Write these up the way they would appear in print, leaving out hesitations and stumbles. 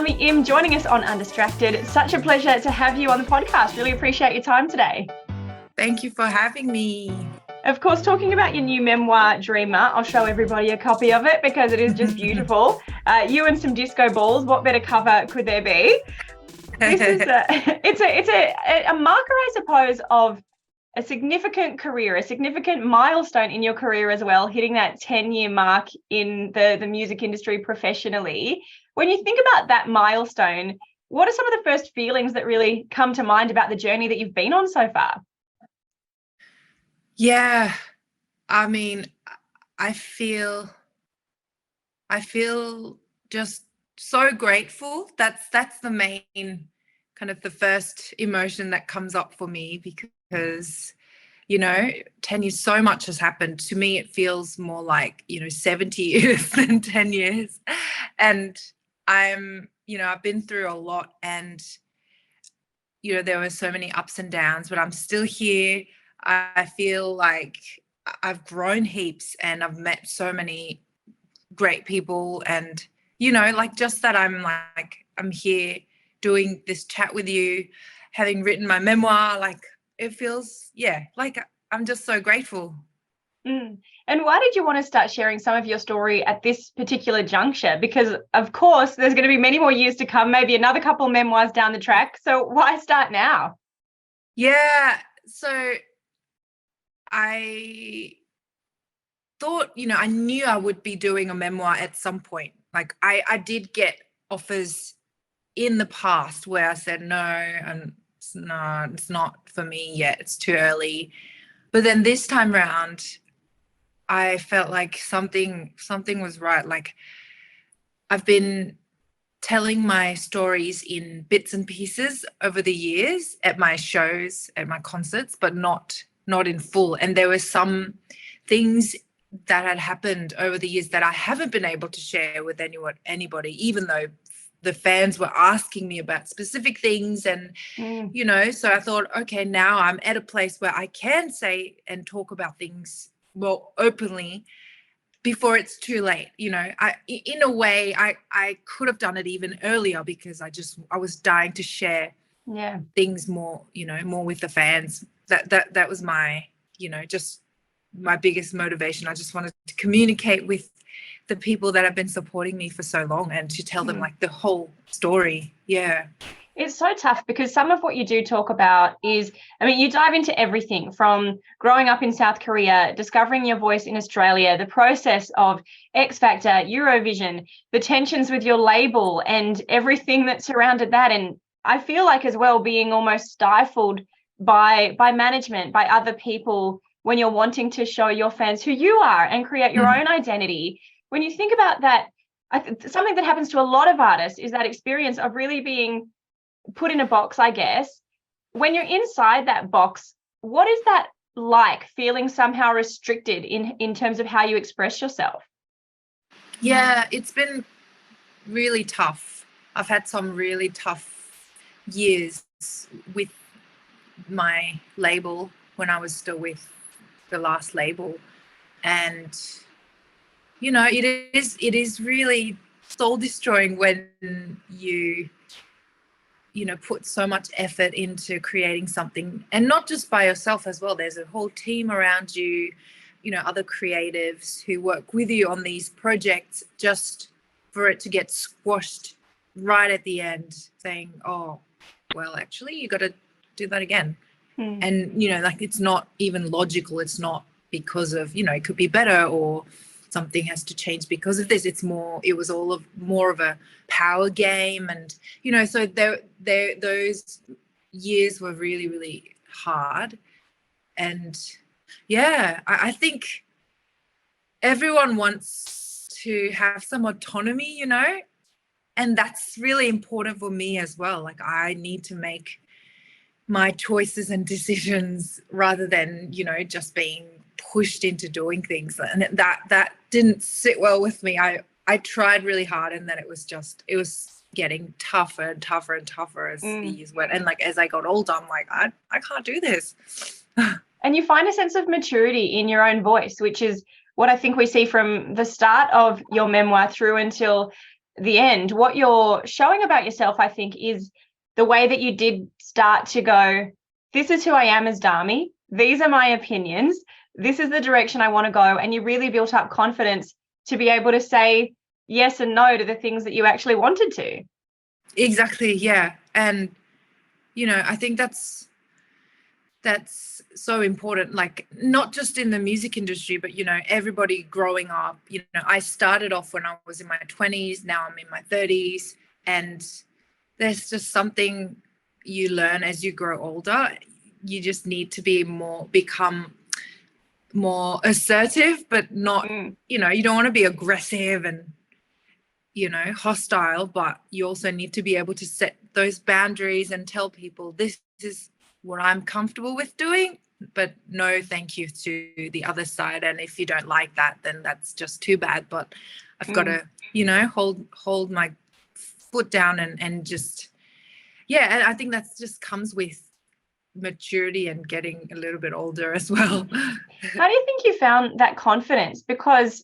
Dami Im joining us on Undistracted. It's such a pleasure to have you on the podcast. Really appreciate your time today. Thank you for having me. Of course, talking about your new memoir, Dreamer, I'll show everybody a copy of it because it is just beautiful. You and some disco balls, what better cover could there be? This is it's a marker, I suppose, of a significant career, a significant milestone in your career as well, hitting that 10-year mark in the music industry professionally. When you think about that milestone, what are some of the first feelings that really come to mind about the journey that you've been on so far? Yeah, I mean, I feel just so grateful. That's the main kind of the first emotion that comes up for me because, 10 years, so much has happened. To me, it feels more like, 70 years than 10 years. And I've been through a lot and, there were so many ups and downs, but I'm still here. I feel like I've grown heaps and I've met so many great people and, just that I'm here doing this chat with you, having written my memoir, it feels, like I'm just so grateful. And why did you want to start sharing some of your story at this particular juncture? Because, of course, there's going to be many more years to come, maybe another couple of memoirs down the track. So why start now? Yeah, so I thought, I knew I would be doing a memoir at some point. I did get offers in the past where I said, no, and it's not for me yet. It's too early. But then this time round, I felt like something was right. I've been telling my stories in bits and pieces over the years at my shows, at my concerts, but not in full. And there were some things that had happened over the years that I haven't been able to share with anybody, even though the fans were asking me about specific things. And, so I thought, okay, now I'm at a place where I can say and talk about things more openly before it's too late. In a way, I could have done it even earlier because I was dying to share things more, more with the fans. That was my, just my biggest motivation. I just wanted to communicate with the people that have been supporting me for so long and to tell them the whole story. Yeah. It's so tough because some of what you do talk about is, you dive into everything from growing up in South Korea, discovering your voice in Australia, the process of X Factor, Eurovision, the tensions with your label and everything that surrounded that. And I feel like as well being almost stifled by management, by other people when you're wanting to show your fans who you are and create your own identity. When you think about that, something that happens to a lot of artists is that experience of really being put in a box, I guess. When you're inside that box, what is that like, feeling somehow restricted in terms of how you express yourself? Yeah, it's been really tough. I've had some really tough years with my label when I was still with the last label. And, it is really soul destroying when you put so much effort into creating something, and not just by yourself as well. There's a whole team around you, other creatives who work with you on these projects, just for it to get squashed right at the end saying, oh, well, actually you got to do that again. And, it's not even logical. It's not because of, it could be better or something has to change because of this. It was more of a power game. And, so those years were really, really hard. And yeah, I think everyone wants to have some autonomy, and that's really important for me as well. I need to make my choices and decisions rather than, just being pushed into doing things. And that didn't sit well with me. I tried really hard, and then it was getting tougher and tougher and tougher as the years went. And as I got older, I'm like, I can't do this. And you find a sense of maturity in your own voice, which is what I think we see from the start of your memoir through until the end, what you're showing about yourself, I think, is the way that you did start to go, this is who I am as Dami. These are my opinions. This is the direction I want to go. And you really built up confidence to be able to say yes and no to the things that you actually wanted to. Exactly, yeah. And, you know, I think that's so important, like not just in the music industry, but, you know, everybody growing up. You know, I started off when I was in my 20s, now I'm in my 30s, and there's just something you learn as you grow older. You just need to become more assertive, but not, you know, you don't want to be aggressive and, you know, hostile, but you also need to be able to set those boundaries and tell people this is what I'm comfortable with doing, but no thank you to the other side. And if you don't like that, then that's just too bad. But I've got to, you know, hold my foot down and just, yeah. And I think that just comes with maturity and getting a little bit older as well. How do you think you found that confidence? Because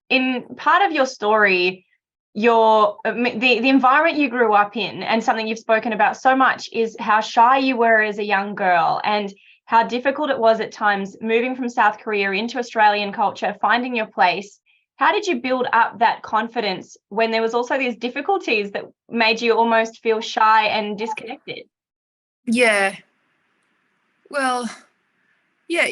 in part of your story, the environment you grew up in, and something you've spoken about so much, is how shy you were as a young girl and how difficult it was at times moving from South Korea into Australian culture, finding your place. How did you build up that confidence when there was also these difficulties that made you almost feel shy and disconnected? Yeah. Well, yeah,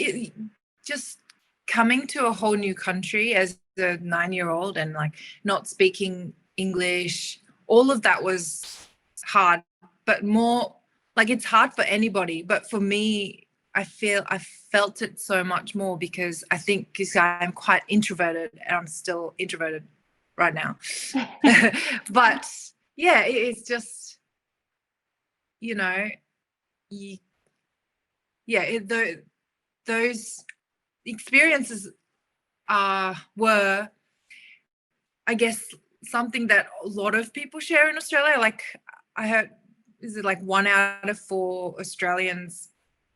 just coming to a whole new country as a 9-year-old and like not speaking English, all of that was hard, but more like it's hard for anybody. But for me, I felt it so much more because I think because I'm quite introverted and I'm still introverted right now. But yeah, it's just, you know, those experiences were, I guess, something that a lot of people share in Australia. Like I heard, is it like 1 out of 4 Australians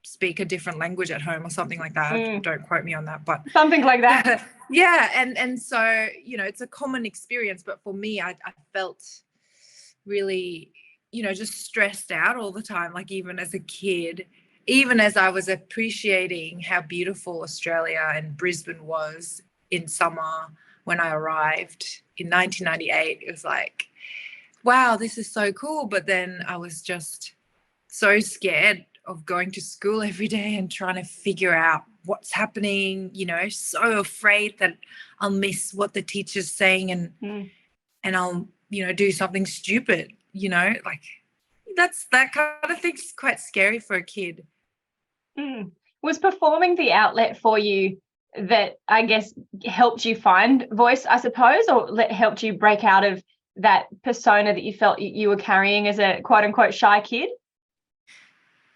speak a different language at home or something like that? Don't quote me on that, but something like that. Yeah, and so, you know, it's a common experience, but for me, I felt really, you know, just stressed out all the time, like even as a kid. Even as I was appreciating how beautiful Australia and Brisbane was in summer when I arrived in 1998, it was like, wow, this is so cool. But then I was just so scared of going to school every day and trying to figure out what's happening, you know, so afraid that I'll miss what the teacher's saying and I'll, you know, do something stupid, you know, like that kind of thing's quite scary for a kid. Was performing the outlet for you that, I guess, helped you find voice, I suppose, or helped you break out of that persona that you felt you were carrying as a quote unquote shy kid?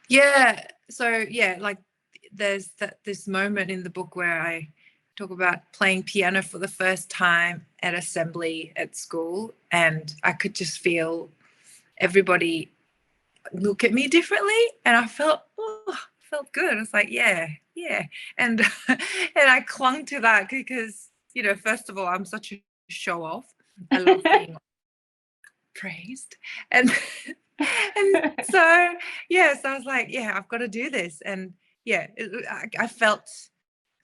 Yeah. So yeah, like there's this moment in the book where I talk about playing piano for the first time at assembly at school, and I could just feel everybody look at me differently, and I felt good. I was like, yeah, and and I clung to that because, you know, first of all, I'm such a show off. I love being praised, and so yes, I was like, yeah, I've got to do this, and yeah, I felt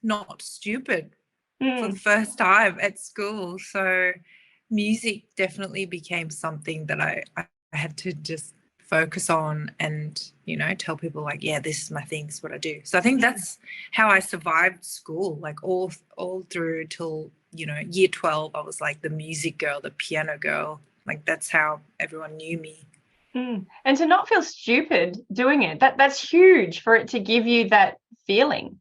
not stupid for the first time at school. So music definitely became something that I had to just focus on and, you know, tell people like, yeah, this is my thing, this is what I do. So I think that's how I survived school, like all through till, you know, year 12. I was like the music girl, the piano girl. Like that's how everyone knew me. And to not feel stupid doing it, that's huge, for it to give you that feeling.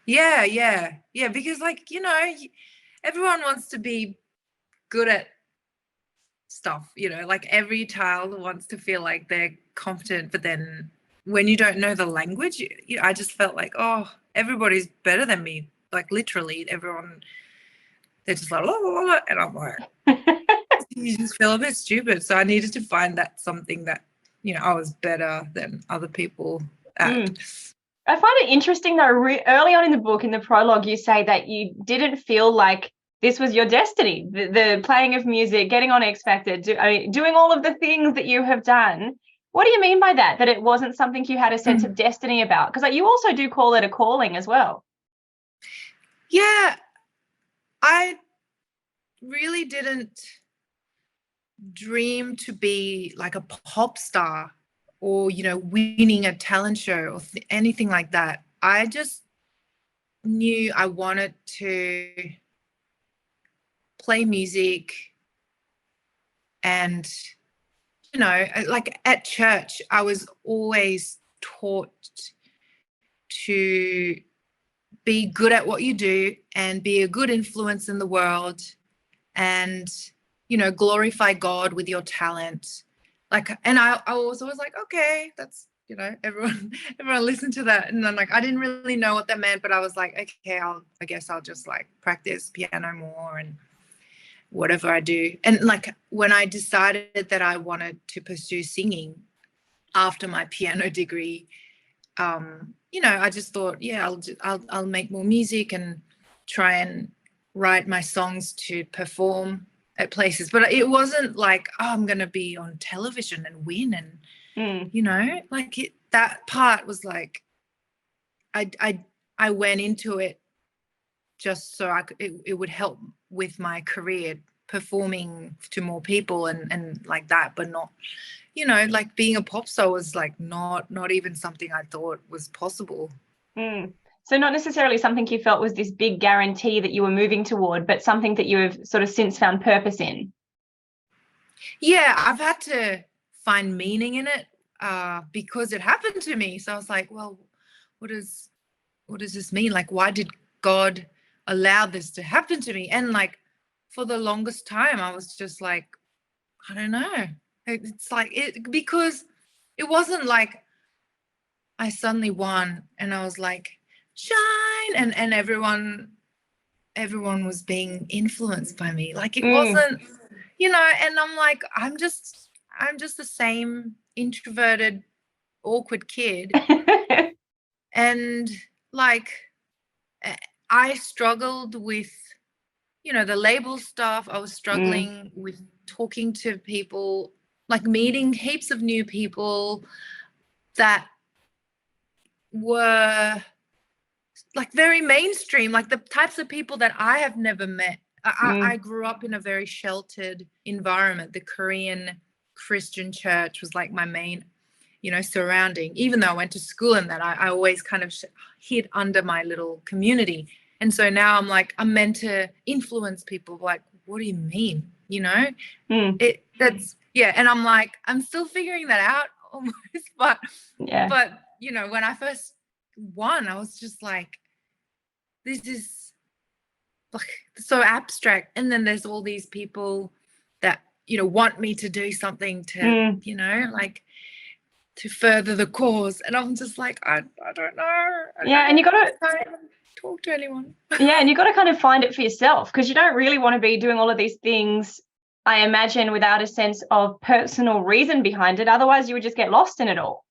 Yeah, because, like, you know, everyone wants to be good at stuff, you know, like every child wants to feel like they're competent, but then when you don't know the language, I just felt like, oh, everybody's better than me, like literally everyone, they're just like, oh, and I'm like, you just feel a bit stupid. So I needed to find that something that, you know, I was better than other people at. I find it interesting though, early on in the book, in the prologue, you say that you didn't feel like this was your destiny, the playing of music, getting on X Factor, doing all of the things that you have done. What do you mean by that? That it wasn't something you had a sense of destiny about? Because like, you also do call it a calling as well. Yeah, I really didn't dream to be like a pop star or, you know, winning a talent show or anything like that. I just knew I wanted to play music. And, you know, like at church, I was always taught to be good at what you do and be a good influence in the world and, you know, glorify God with your talent. Like, and I was always like, okay, that's, you know, everyone listened to that. And then like, I didn't really know what that meant, but I was like, okay, I guess I'll just like practice piano more and whatever I do. And like, when I decided that I wanted to pursue singing after my piano degree, you know, I just thought, yeah, I'll make more music and try and write my songs to perform at places. But it wasn't like, oh, I'm going to be on television and win. And, you know, like that part was like, I went into it just so it would help with my career performing to more people and like that, but not, you know, like being a pop star was like not even something I thought was possible. So not necessarily something you felt was this big guarantee that you were moving toward, but something that you have sort of since found purpose in. Yeah, I've had to find meaning in it because it happened to me. So I was like, well, what does this mean? Like, why did God allow this to happen to me? And like for the longest time, I was just like, I don't know. It's like because it wasn't like I suddenly won and I was like, shine, and everyone was being influenced by me. Like it wasn't, you know, and I'm like, I'm just the same introverted, awkward kid. And like I struggled with, you know, the label stuff. I was struggling with talking to people, like meeting heaps of new people that were like very mainstream, like the types of people that I have never met. I grew up in a very sheltered environment. The Korean Christian church was like my main, you know, surrounding. Even though I went to school in that, I always kind of hid under my little community. And so now I'm like, I'm meant to influence people. Like, what do you mean? You know, and I'm like, I'm still figuring that out almost. But you know, when I first won, I was just like, this is like so abstract. And then there's all these people that, you know, want me to do something to, you know, like to further the cause. And I'm just like, I don't know. And you got to talk to anyone. And you got to kind of find it for yourself, because you don't really want to be doing all of these things, I imagine, without a sense of personal reason behind it. Otherwise you would just get lost in it all.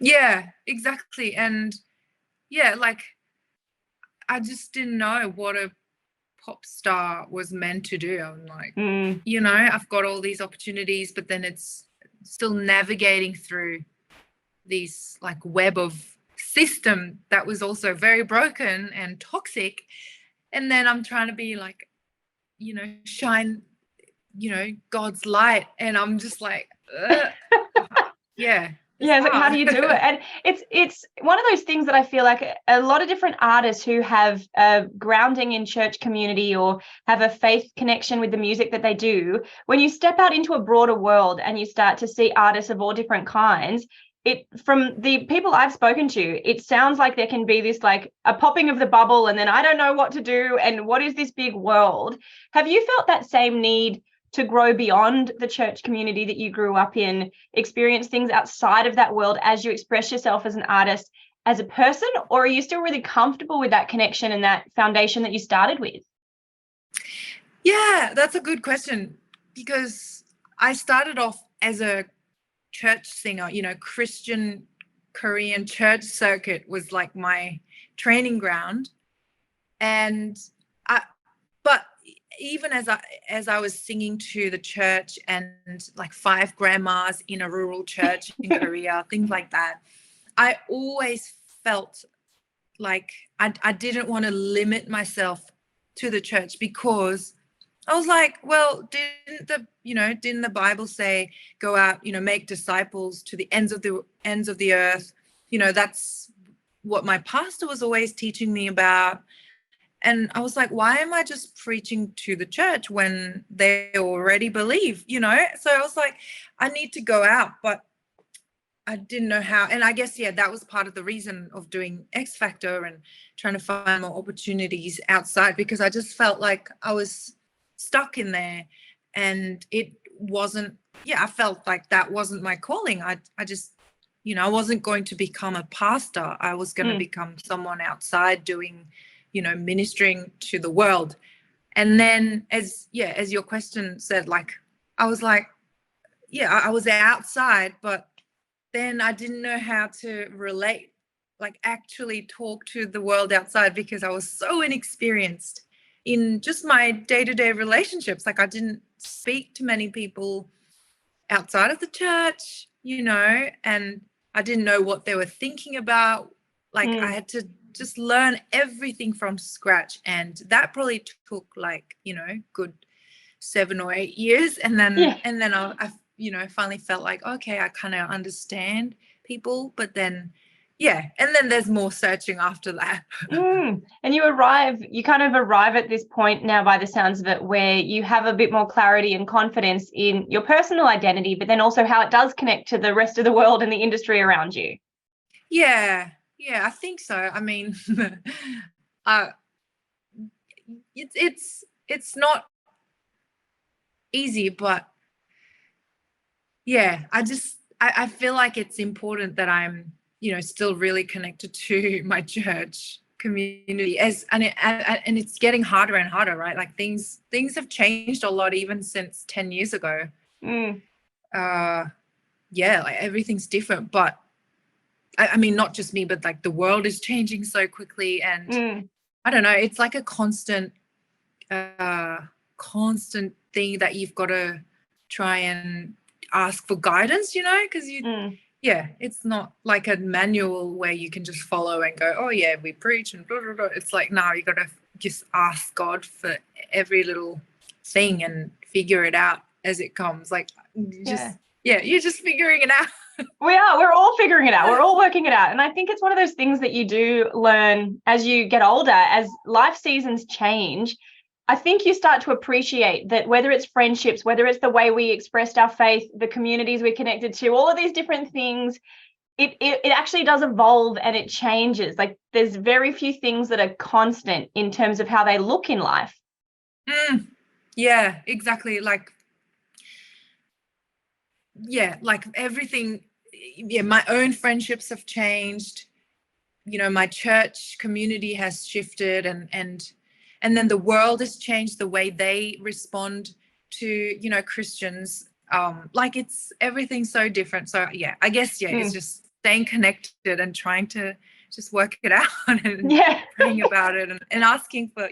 Yeah, exactly. And yeah, like I just didn't know what a pop star was meant to do. I'm like, you know, I've got all these opportunities, but then it's still navigating through these like web of system that was also very broken and toxic. And then I'm trying to be like, you know, shine, you know, God's light. And I'm just like, yeah. Yeah, like, how do you do it? And it's one of those things that I feel like a lot of different artists who have a grounding in church community or have a faith connection with the music that they do, when you step out into a broader world and you start to see artists of all different kinds, from the people I've spoken to, it sounds like there can be this like a popping of the bubble and then I don't know what to do and what is this big world. Have you felt that same need to grow beyond the church community that you grew up in, experience things outside of that world as you express yourself as an artist, as a person, or are you still really comfortable with that connection and that foundation that you started with? Yeah, that's a good question, because I started off as a church singer, you know, Christian Korean church circuit was like my training ground. And but even as I was singing to the church and like 5 grandmas in a rural church in Korea, things like that, I always felt like I didn't want to limit myself to the church, because I was like, well, didn't the Bible say go out, make disciples to the ends of the earth? That's what my pastor was always teaching me about. And I was like, why am I just preaching to the church when they already believe, So I was like, I need to go out, but I didn't know how. And I guess, yeah, that was part of the reason of doing X Factor and trying to find more opportunities outside, because I just felt like I was stuck in there, and it wasn't, I felt like that wasn't my calling. I just, I wasn't going to become a pastor. I was going to become someone outside doing, ministering to the world. And then as your question said, like, I was like, I was outside, but then I didn't know how to relate, like actually talk to the world outside, because I was so inexperienced in just my day-to-day relationships. Like, I didn't speak to many people outside of the church, and I didn't know what they were thinking about. Like, I had to just learn everything from scratch, and that probably took like, good 7 or 8 years. And then I finally felt like, okay, I kind of understand people. But then and then there's more searching after that. And you kind of arrive at this point now, by the sounds of it, where you have a bit more clarity and confidence in your personal identity, but then also how it does connect to the rest of the world and the industry around you. Yeah, I think so. I mean, it's not easy, but I feel like it's important that I'm, still really connected to my church community, and it's getting harder and harder, right? Like, things have changed a lot even since 10 years ago. Like, everything's different, but I mean, not just me, but like the world is changing so quickly, and I don't know, it's like a constant thing that you've got to try and ask for guidance, because it's not like a manual where you can just follow and go, oh yeah, we preach and blah, blah, blah. It's like, no, you got to just ask God for every little thing and figure it out as it comes. Like, you're just figuring it out. We're all figuring it out. We're all working it out. And I think it's one of those things that you do learn as you get older, as life seasons change. I think you start to appreciate that, whether it's friendships, whether it's the way we expressed our faith, the communities we're connected to, all of these different things, it actually does evolve and it changes. Like, there's very few things that are constant in terms of how they look in life. Yeah, exactly. Like everything, my own friendships have changed. My church community has shifted, and then the world has changed, the way they respond to, Christians. Like, it's everything's so different. So I guess it's just staying connected and trying to just work it out and praying about it and asking for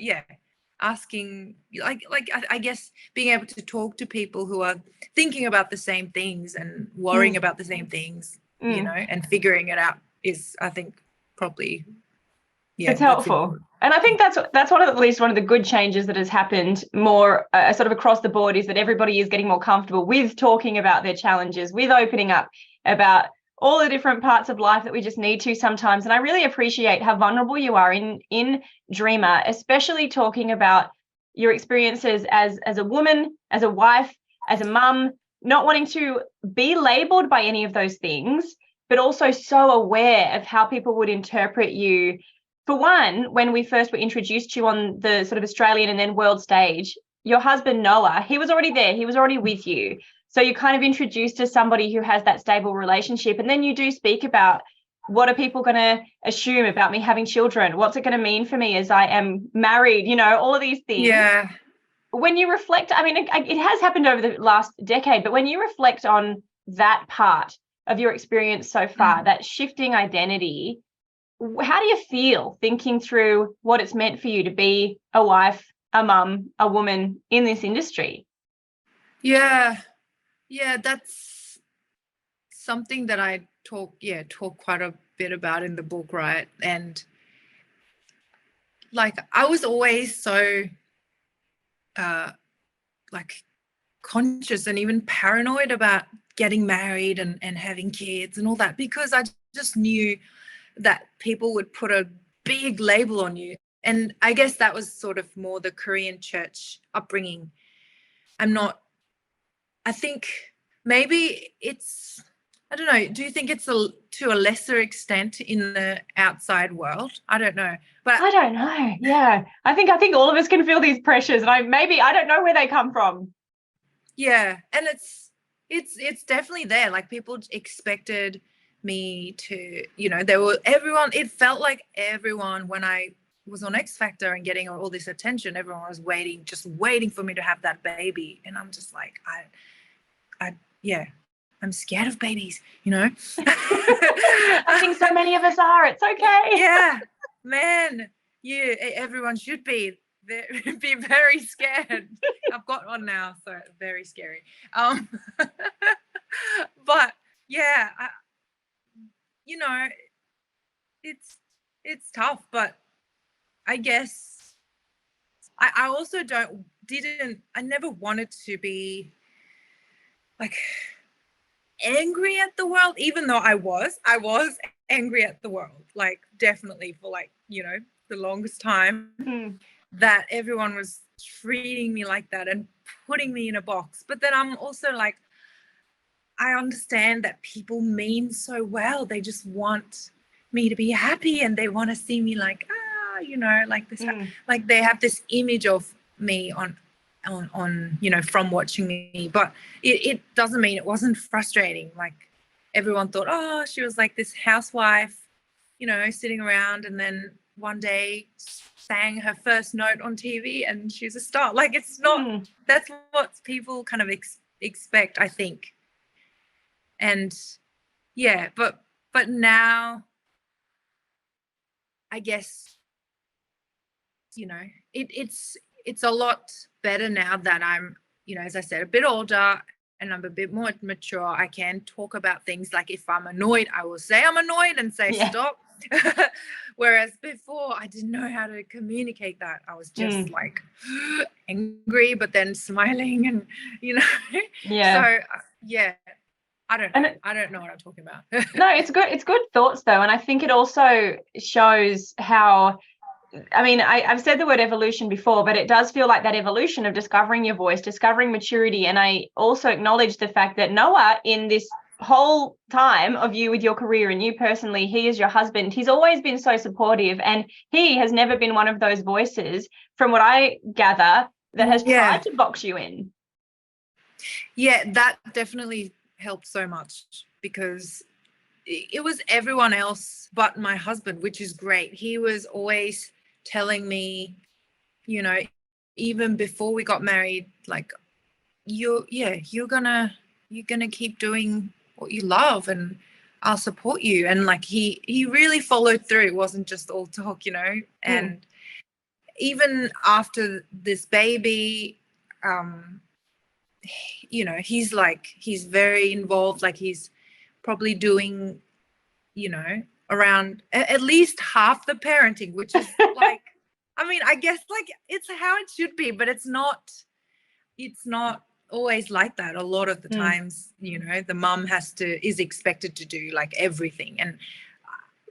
I guess being able to talk to people who are thinking about the same things and worrying about the same things, and figuring it out is, I think, probably it's helpful. And I think that's at least one of the good changes that has happened more sort of across the board, is that everybody is getting more comfortable with talking about their challenges, with opening up about all the different parts of life that we just need to sometimes. And I really appreciate how vulnerable you are in Dreamer, especially talking about your experiences as a woman, as a wife, as a mum, not wanting to be labeled by any of those things, but also so aware of how people would interpret you. For one, when we first were introduced to you on the sort of Australian and then world stage, your husband, Noah, he was already there. He was already with you. So you're kind of introduced to somebody who has that stable relationship. And then you do speak about, what are people going to assume about me having children? What's it going to mean for me as I am married? All of these things. Yeah. When you reflect, I mean, it has happened over the last decade, but when you reflect on that part of your experience so far, that shifting identity, how do you feel thinking through what it's meant for you to be a wife, a mum, a woman in this industry? Yeah, that's something that I talk quite a bit about in the book, right? And like I was always so like conscious and even paranoid about getting married and having kids and all that, because I just knew that people would put a big label on you. And I guess that was sort of more the Korean church upbringing. I think maybe it's, I don't know, do you think it's to a lesser extent in the outside world? I don't know. But I don't know. Yeah. I think all of us can feel these pressures, and I don't know where they come from. yeah, and it's definitely there. Like people expected me to, it felt like everyone, when I was on X Factor and getting all this attention, everyone was just waiting for me to have that baby. And I'm just like, I'm scared of babies, I think so many of us are. It's okay. Yeah, man. Yeah, everyone should be very scared. I've got one now, so very scary. But yeah, it's tough, but I guess I also I never wanted to be like angry at the world, even though I was angry at the world, like definitely for like, the longest time, that everyone was treating me like that and putting me in a box. But then I'm also like, I understand that people mean so well. They just want me to be happy and they want to see me like, like this, like they have this image of me on from watching me. But it doesn't mean it wasn't frustrating. Like everyone thought, oh, she was like this housewife, sitting around, and then one day sang her first note on TV and she's a star. Like it's not, that's what people kind of expect, I think. And yeah, but now I guess, it's a lot better now that I'm, as I said, a bit older and I'm a bit more mature. I can talk about things like if I'm annoyed, I will say I'm annoyed and say stop. Whereas before I didn't know how to communicate that. I was just like angry, but then smiling and, So yeah. I don't know what I'm talking about. No, it's good. It's good thoughts though. And I think it also shows how, I mean, I've said the word evolution before, but it does feel like that evolution of discovering your voice, discovering maturity. And I also acknowledge the fact that Noah, in this whole time of you with your career and you personally, he is your husband. He's always been so supportive, and he has never been one of those voices, from what I gather, that has tried to box you in. Yeah, that definitely helped so much, because it was everyone else but my husband, which is great. He was always telling me, even before we got married, like you're gonna keep doing what you love and I'll support you. And like he really followed through. It wasn't just all talk, and even after this baby, he's very involved. Like he's probably doing, around at least half the parenting, which is like, I mean, I guess like it's how it should be, but it's not always like that. A lot of the times, the mum is expected to do like everything. And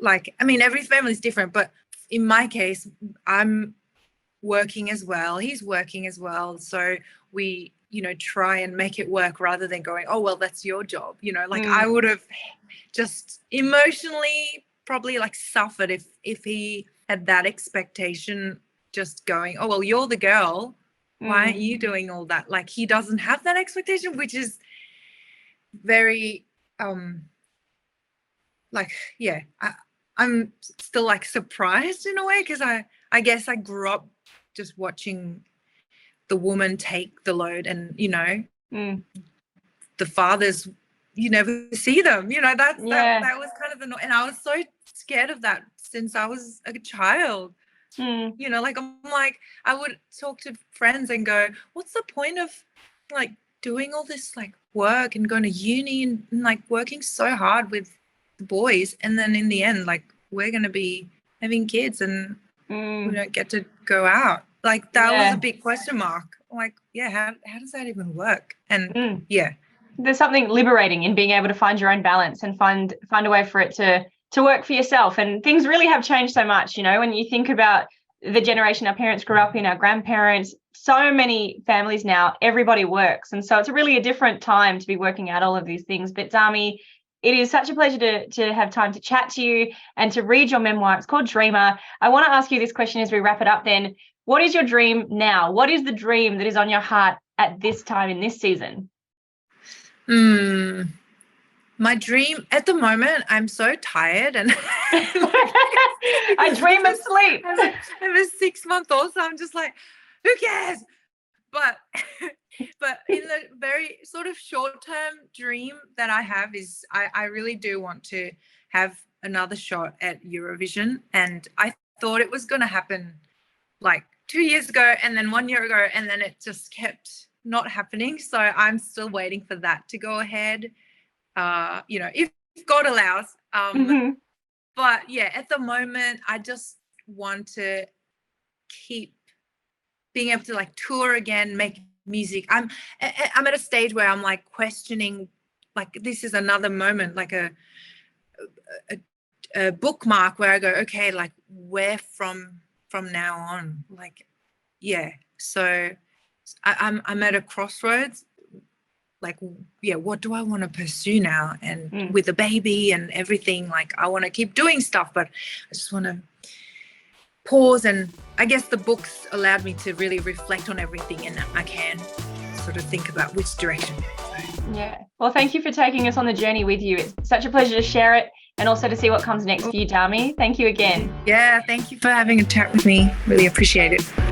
like, I mean, every family is different, but in my case, I'm working as well. He's working as well. So we, try and make it work rather than going, oh, well, that's your job. I would have just emotionally probably like suffered if he had that expectation, just going, oh, well, you're the girl. Why aren't you doing all that? Like he doesn't have that expectation, which is very, like, yeah, I'm still like surprised in a way, because I guess I grew up just watching the woman take the load, and the fathers, you never see them, that was kind of and I was so scared of that since I was a child. You know, like I'm like, I would talk to friends and go, what's the point of like doing all this like work and going to uni and like working so hard with the boys, and then in the end, like we're going to be having kids and we don't get to go out. Like that was a big question mark. Like, yeah, how does that even work? And there's something liberating in being able to find your own balance and find a way for it to work for yourself. And things really have changed so much, you know, when you think about the generation our parents grew up in, our grandparents, so many families now, everybody works. And so it's really a different time to be working out all of these things. But Dami, it is such a pleasure to have time to chat to you and to read your memoir. It's called Dreamer. I want to ask you this question as we wrap it up then. What is your dream now? What is the dream that is on your heart at this time in this season? My dream at the moment, I'm so tired and I dream of sleep. I have a 6-month-old, so I'm just like, who cares? But in the very sort of short-term dream that I have is I really do want to have another shot at Eurovision. And I thought it was going to happen like 2 years ago and then 1 year ago, and then it just kept not happening. So I'm still waiting for that to go ahead, you know, if God allows. But yeah, at the moment, I just want to keep being able to like tour again, make music. I'm at a stage where I'm like questioning, like this is another moment, like a bookmark where I go, okay, like where from now on, like, yeah. So I'm at a crossroads, like, yeah, what do I want to pursue now? And with a baby and everything, like I want to keep doing stuff, but I just want to pause. And I guess the books allowed me to really reflect on everything, and I can sort of think about which direction. Yeah. Well, thank you for taking us on the journey with you. It's such a pleasure to share it and also to see what comes next for you, Dami. Thank you again. Yeah, thank you for having a chat with me. Really appreciate it.